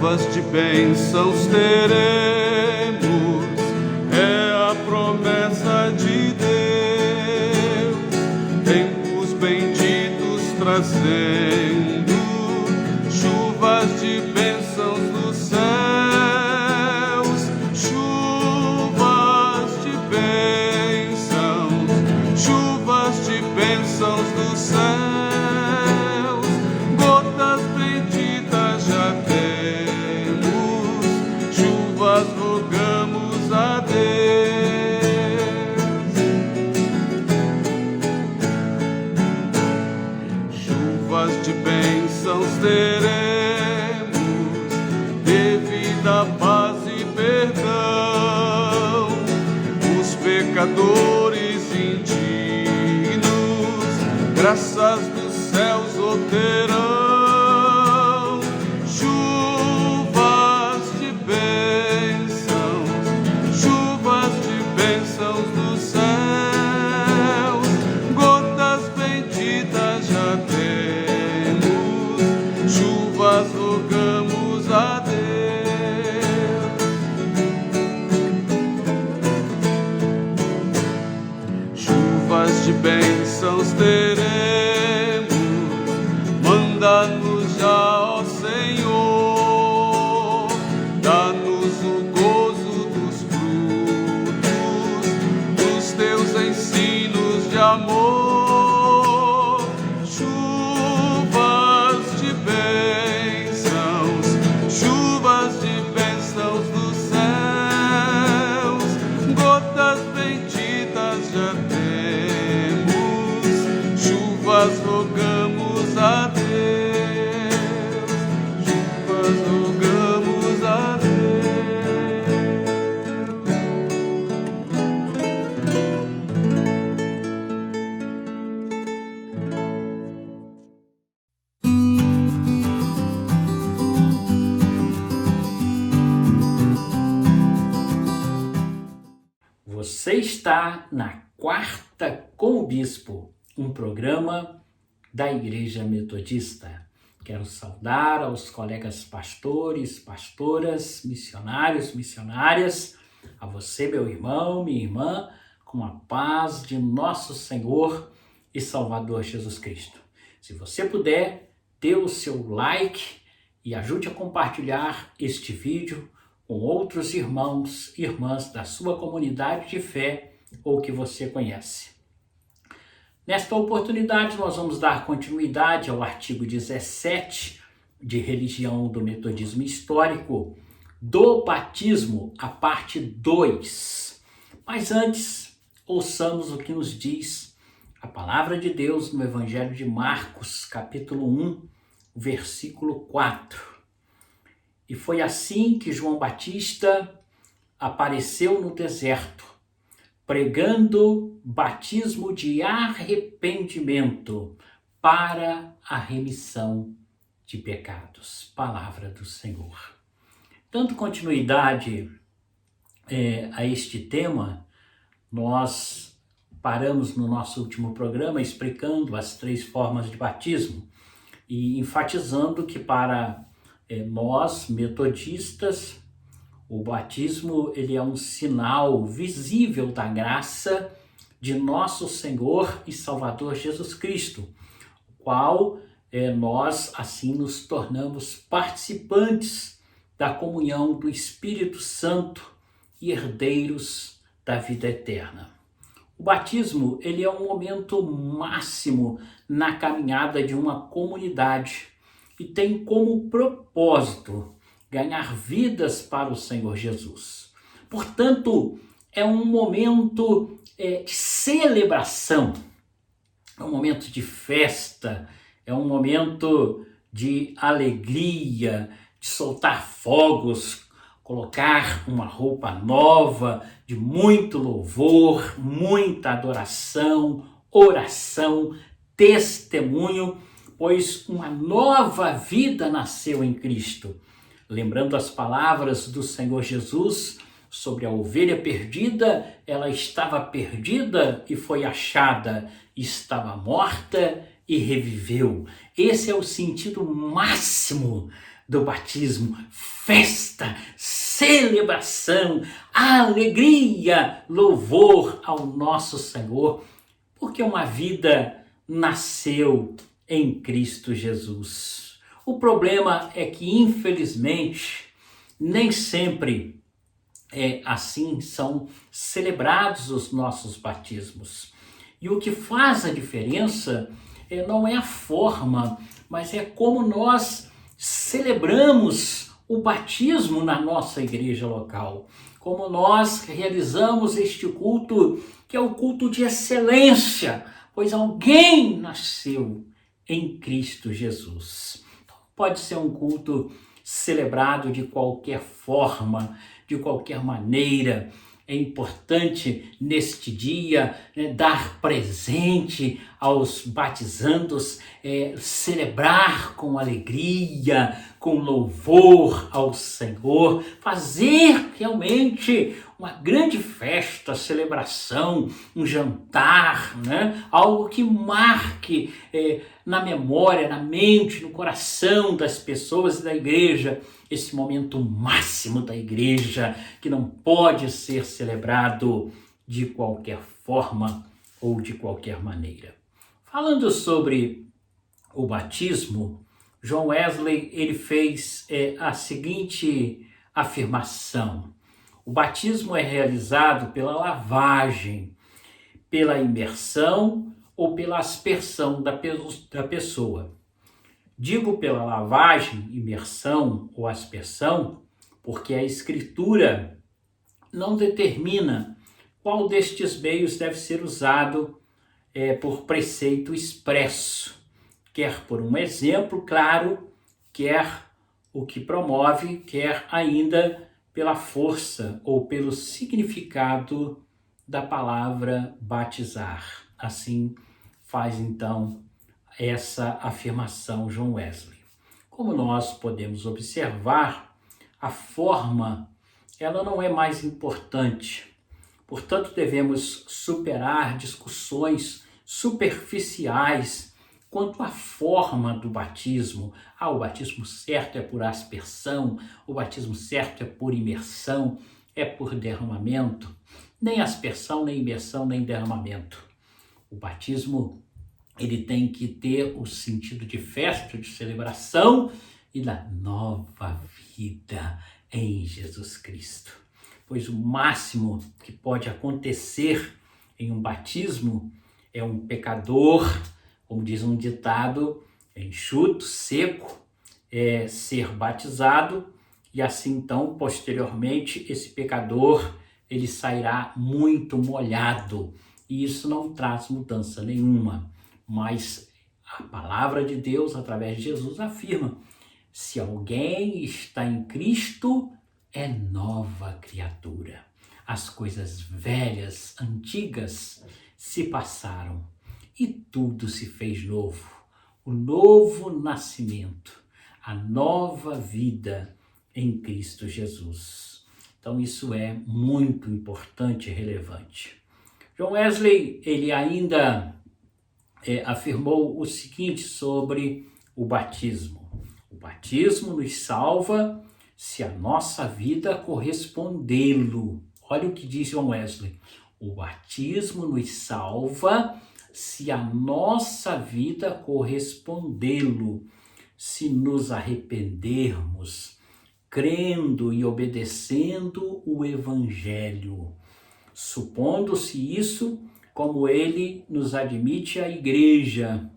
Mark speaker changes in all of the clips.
Speaker 1: Chuvas de bênçãos teremos, é a promessa de Deus. Tempos benditos trazendo, chuvas de bênçãos dos céus, chuvas de bênçãos, chuvas de bênçãos dos céus. Gotas benditas já temos, chuvas rogamos a Deus. Chuvas de bênçãos teremos, devida paz e perdão. Os pecadores indignos, graças dos céus obterão. Chuvas de bênçãos, chuvas de bênçãos dos céus. Gotas benditas já temos, chuvas rogamos a Deus. Chuvas de bênçãos teremos, manda-nos já, ó Senhor, dá-nos o gozo dos frutos dos teus ensinos de amor. Chuvas de bênçãos, chuvas de bênçãos dos céus. Gotas benditas já temos,
Speaker 2: Você está na Quarta com o Bispo, um programa da Igreja Metodista. Quero saudar aos colegas pastores, pastoras, missionários, missionárias, a você, meu irmão, minha irmã, com a paz de nosso Senhor e Salvador Jesus Cristo. Se você puder, dê o seu like e ajude a compartilhar este vídeo com outros irmãos e irmãs da sua comunidade de fé ou que você conhece. Nesta oportunidade, nós vamos dar continuidade ao artigo 17 de Religião do Metodismo Histórico, do batismo, a parte 2. Mas antes, ouçamos o que nos diz a palavra de Deus no Evangelho de Marcos, capítulo 1, versículo 4. E foi assim que João Batista apareceu no deserto, pregando batismo de arrependimento para a remissão de pecados. Palavra do Senhor. Dando continuidade a este tema, nós paramos no nosso último programa explicando as 3 formas de batismo e enfatizando que para nós, metodistas, o batismo ele é um sinal visível da graça de nosso Senhor e Salvador Jesus Cristo, o qual nós assim nos tornamos participantes da comunhão do Espírito Santo e herdeiros da vida eterna. O batismo ele é um momento máximo na caminhada de uma comunidade e tem como propósito ganhar vidas para o Senhor Jesus. Portanto, é um momento de celebração, é um momento de festa, é um momento de alegria, de soltar fogos, colocar uma roupa nova, de muito louvor, muita adoração, oração, testemunho, pois uma nova vida nasceu em Cristo. Lembrando as palavras do Senhor Jesus sobre a ovelha perdida, ela estava perdida e foi achada, estava morta e reviveu. Esse é o sentido máximo do batismo: festa, celebração, alegria, louvor ao nosso Senhor, porque uma vida nasceu em Cristo Jesus. O problema é que, infelizmente, nem sempre assim são celebrados os nossos batismos. E o que faz a diferença não é a forma, mas é como nós celebramos o batismo na nossa igreja local. Como nós realizamos este culto, que é o culto de excelência, pois alguém nasceu em Cristo Jesus. Então, pode ser um culto celebrado de qualquer forma, de qualquer maneira. É importante neste dia dar presente aos batizandos, celebrar com alegria, com louvor ao Senhor, fazer realmente uma grande festa, celebração, um jantar, algo que marque na memória, na mente, no coração das pessoas e da igreja, esse momento máximo da igreja, que não pode ser celebrado de qualquer forma ou de qualquer maneira. Falando sobre o batismo, John Wesley ele fez a seguinte afirmação: o batismo é realizado pela lavagem, pela imersão ou pela aspersão da pessoa. Digo pela lavagem, imersão ou aspersão, porque a Escritura não determina qual destes meios deve ser usado por preceito expresso, quer por um exemplo claro, quer o que promove, quer ainda pela força ou pelo significado da palavra batizar. Assim faz então essa afirmação John Wesley. Como nós podemos observar, a forma ela não é mais importante, Portanto, devemos superar discussões superficiais quanto à forma do batismo. O batismo certo é por aspersão, o batismo certo é por imersão, é por derramamento. Nem aspersão, nem imersão, nem derramamento. O batismo, ele tem que ter o sentido de festa, de celebração e da nova vida em Jesus Cristo. Pois o máximo que pode acontecer em um batismo é um pecador, como diz um ditado, enxuto, seco, ser batizado, e assim então, posteriormente, esse pecador, ele sairá muito molhado, e isso não traz mudança nenhuma. Mas a palavra de Deus, através de Jesus, afirma: se alguém está em Cristo, é nova criatura. As coisas velhas, antigas, se passaram e tudo se fez novo. O novo nascimento, a nova vida em Cristo Jesus. Então isso é muito importante e relevante. John Wesley, ele ainda afirmou o seguinte sobre o batismo. O batismo nos salva se a nossa vida correspondê-lo. Olha o que diz John Wesley. O batismo nos salva se a nossa vida correspondê-lo. Se nos arrependermos, crendo e obedecendo o Evangelho. Supondo-se isso, como ele nos admite a igreja,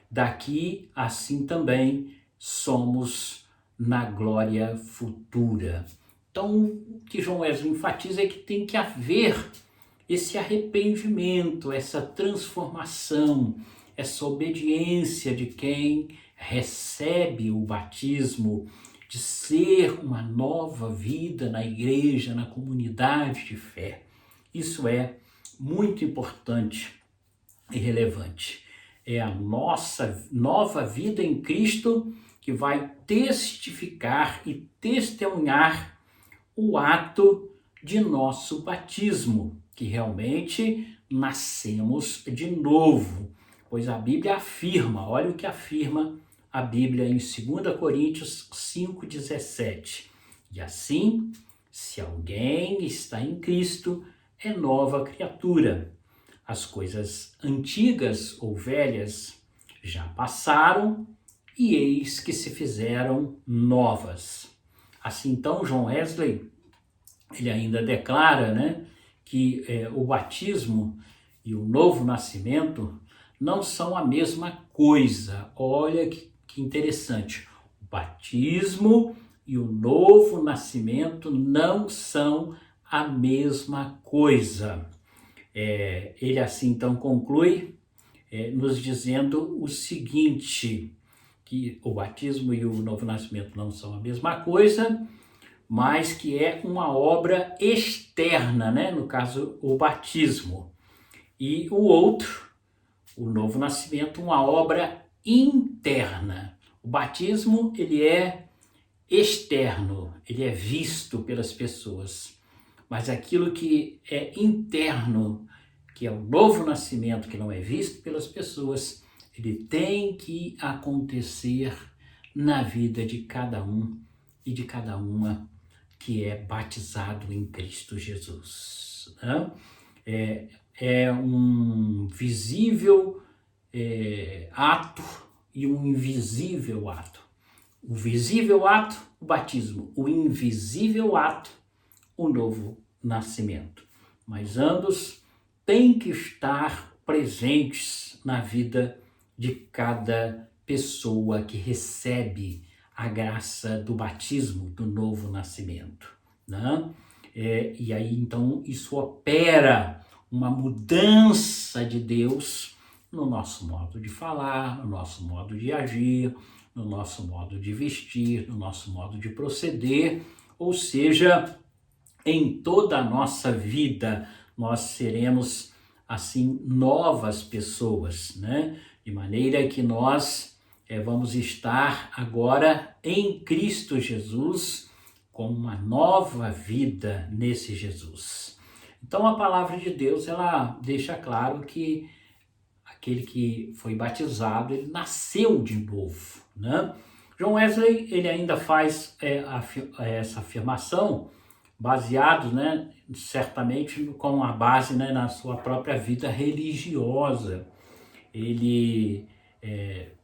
Speaker 2: daqui assim também somos na glória futura. Então, o que John Wesley enfatiza é que tem que haver esse arrependimento, essa transformação, essa obediência de quem recebe o batismo, de ser uma nova vida na igreja, na comunidade de fé. Isso é muito importante e relevante. É a nossa nova vida em Cristo que vai testificar e testemunhar o ato de nosso batismo, que realmente nascemos de novo. Pois a Bíblia afirma, olha o que afirma a Bíblia em 2 Coríntios 5,17. E assim, se alguém está em Cristo, é nova criatura. As coisas antigas ou velhas já passaram e eis que se fizeram novas. Assim então, John Wesley, ele ainda declara, que o batismo e o novo nascimento não são a mesma coisa. Olha que interessante. O batismo e o novo nascimento não são a mesma coisa. Ele assim então conclui nos dizendo o seguinte, que o batismo e o novo nascimento não são a mesma coisa, mas que é uma obra externa, no caso o batismo. E o outro, o novo nascimento, uma obra interna. O batismo, ele é externo, ele é visto pelas pessoas. Mas aquilo que é interno, que é o novo nascimento, que não é visto pelas pessoas, ele tem que acontecer na vida de cada um e de cada uma que é batizado em Cristo Jesus. É um visível ato e um invisível ato. O visível ato, o batismo. O invisível ato, o novo nascimento. Mas ambos têm que estar presentes na vida de cada pessoa que recebe a graça do batismo, do novo nascimento. E aí então isso opera uma mudança de Deus no nosso modo de falar, no nosso modo de agir, no nosso modo de vestir, no nosso modo de proceder, ou seja, em toda a nossa vida nós seremos assim novas pessoas, De maneira que nós vamos estar agora em Cristo Jesus com uma nova vida nesse Jesus. Então a palavra de Deus, ela deixa claro que aquele que foi batizado, ele nasceu de novo, né? John Wesley, ele ainda faz essa afirmação baseado, né, certamente com a base, né, na sua própria vida religiosa. Ele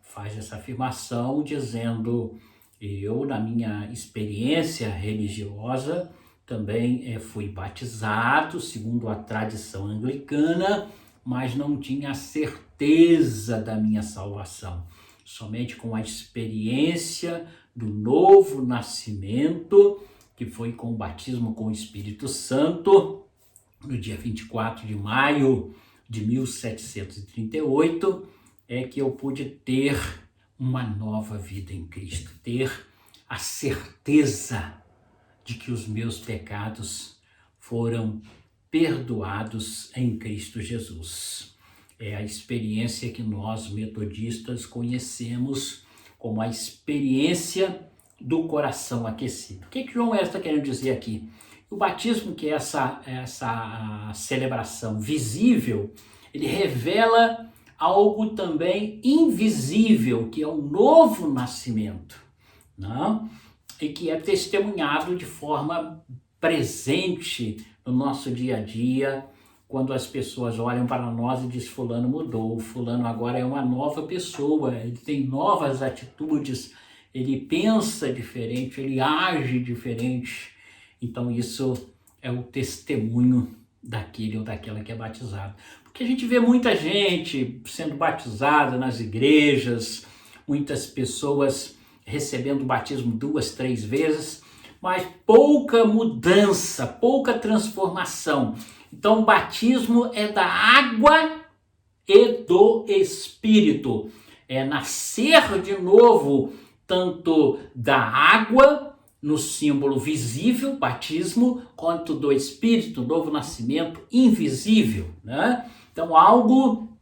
Speaker 2: faz essa afirmação dizendo: eu, na minha experiência religiosa, também fui batizado segundo a tradição anglicana, mas não tinha certeza da minha salvação. Somente com a experiência do novo nascimento, que foi com o batismo com o Espírito Santo, no dia 24 de maio de 1738, é que eu pude ter uma nova vida em Cristo, ter a certeza de que os meus pecados foram perdoados em Cristo Jesus. É a experiência que nós metodistas conhecemos como a experiência do coração aquecido. O que João Wesley está querendo dizer aqui? O batismo, que é essa celebração visível, ele revela algo também invisível, que é o novo nascimento, não? E que é testemunhado de forma presente no nosso dia a dia, quando as pessoas olham para nós e dizem: fulano mudou, fulano agora é uma nova pessoa, ele tem novas atitudes, ele pensa diferente, ele age diferente. Então isso é o testemunho daquele ou daquela que é batizado. Porque a gente vê muita gente sendo batizada nas igrejas, muitas pessoas recebendo o batismo 2, 3 vezes, mas pouca mudança, pouca transformação. Então o batismo é da água e do Espírito. É nascer de novo, tanto da água, no símbolo visível, batismo, quanto do Espírito, novo nascimento invisível, né? Então, algo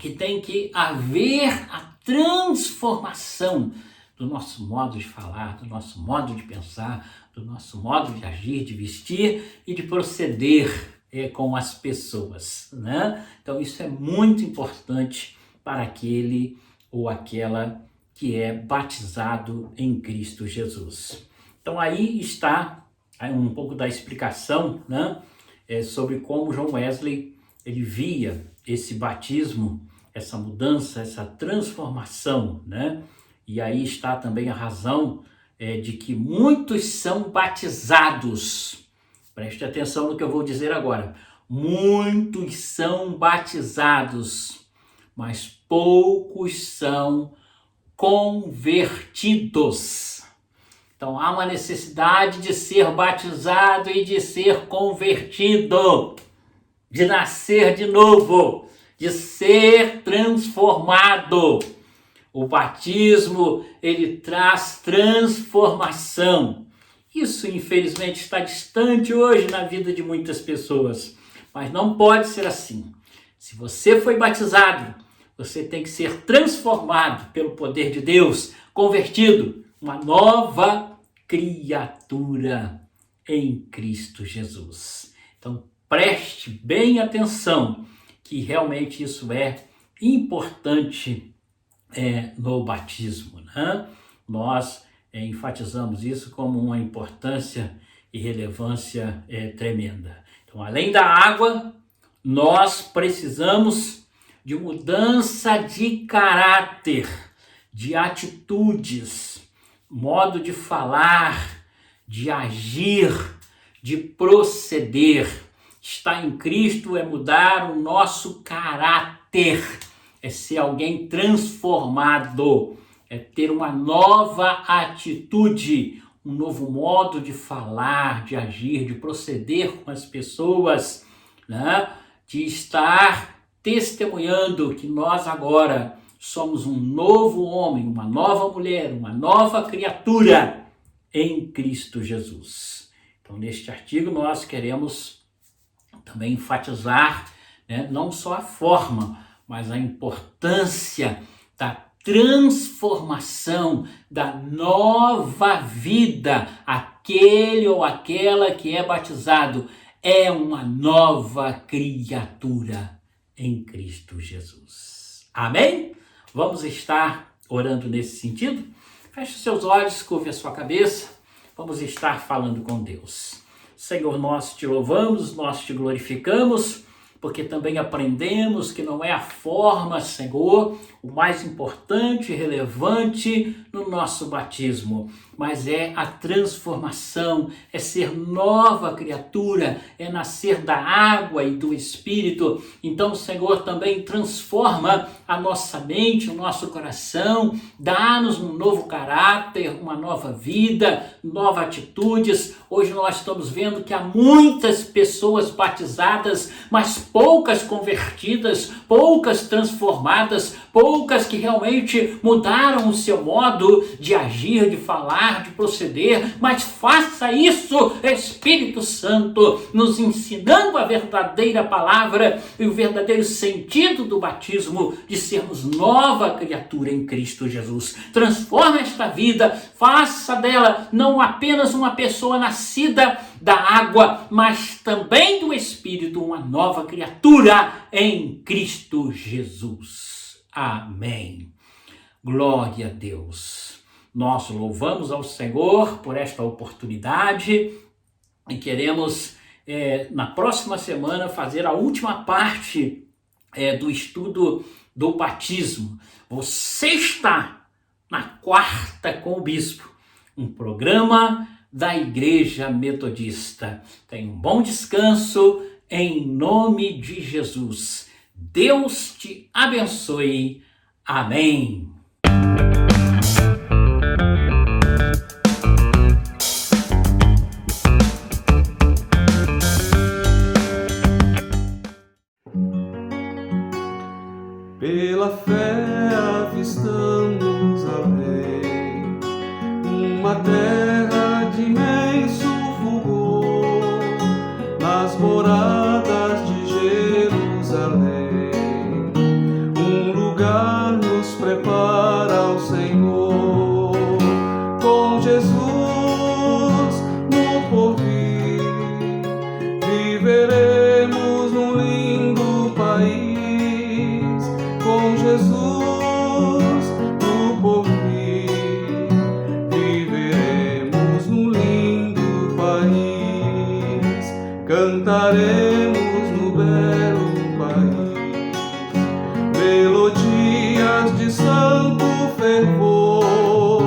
Speaker 2: que tem que haver a transformação do nosso modo de falar, do nosso modo de pensar, do nosso modo de agir, de vestir e de proceder com as pessoas, né? Então, isso é muito importante para aquele ou aquela que é batizado em Cristo Jesus. Então aí está um pouco da explicação, né, sobre como John Wesley ele via esse batismo, essa mudança, essa transformação, né? E aí está também a razão de que muitos são batizados. Preste atenção no que eu vou dizer agora. Muitos são batizados, mas poucos são convertidos. Então, há uma necessidade de ser batizado e de ser convertido, de nascer de novo, de ser transformado. O batismo, ele traz transformação. Isso, infelizmente, está distante hoje na vida de muitas pessoas, mas não pode ser assim. Se você foi batizado, você tem que ser transformado pelo poder de Deus, convertido, uma nova criatura em Cristo Jesus. Então, preste bem atenção que realmente isso é importante no batismo, né? Nós enfatizamos isso como uma importância e relevância tremenda. Então, além da água, nós precisamos de mudança de caráter, de atitudes, modo de falar, de agir, de proceder. Estar em Cristo é mudar o nosso caráter, é ser alguém transformado, é ter uma nova atitude, um novo modo de falar, de agir, de proceder com as pessoas, né? De estar testemunhando que nós agora somos um novo homem, uma nova mulher, uma nova criatura em Cristo Jesus. Então, neste artigo, nós queremos também enfatizar, né, não só a forma, mas a importância da transformação, da nova vida. Aquele ou aquela que é batizado é uma nova criatura em Cristo Jesus. Amém? Vamos estar orando nesse sentido? Feche os seus olhos, curve a sua cabeça. Vamos estar falando com Deus. Senhor, nós te louvamos, nós te glorificamos, porque também aprendemos que não é a forma, Senhor, o mais importante e relevante no nosso batismo, mas é a transformação, é ser nova criatura, é nascer da água e do Espírito. Então, Senhor, também transforma a nossa mente, o nosso coração, dá-nos um novo caráter, uma nova vida, novas atitudes. Hoje nós estamos vendo que há muitas pessoas batizadas, mas poucas convertidas, poucas transformadas, poucas que realmente mudaram o seu modo de agir, de falar, de proceder. Mas faça isso, Espírito Santo, nos ensinando a verdadeira palavra e o verdadeiro sentido do batismo, de sermos nova criatura em Cristo Jesus. Transforma esta vida, faça dela não apenas uma pessoa nascida da água, mas também do Espírito, uma nova criatura em Cristo Jesus. Amém. Glória a Deus. Nós louvamos ao Senhor por esta oportunidade e queremos, na próxima semana, fazer a última parte do estudo do batismo. Você está na Quarta com o Bispo, um programa da Igreja Metodista. Tenha um bom descanso em nome de Jesus. Deus te abençoe. Amém.
Speaker 1: Pela fé avistamos além, uma terra de imenso fulgor, nas moradas de Jerusalém, um lugar nos prepara o Senhor, com Jesus no porvir, viveremos num lindo país. Com Jesus no porvir, viveremos num lindo país, cantaremos no belo país, melodias de santo fervor,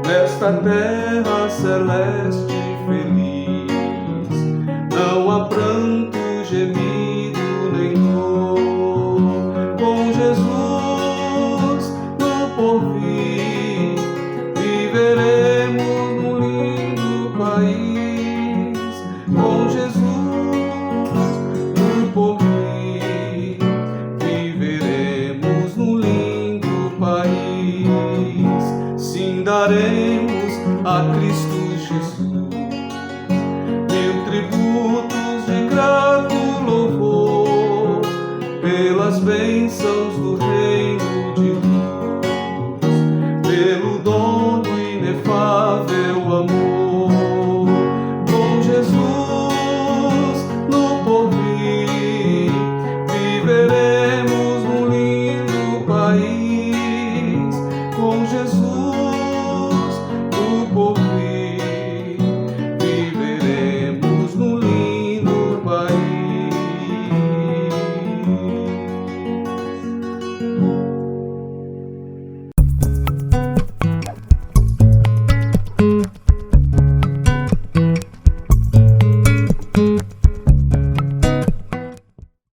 Speaker 1: nesta terra celeste feliz, não há pranto, gemido nem dor. Com Jesus no porvir, viveremos num lindo país. Com Jesus no porvir, viveremos num lindo país. Sim, daremos a Cristo Jesus mil tributos de grato louvor, pelas bênçãos do Rei.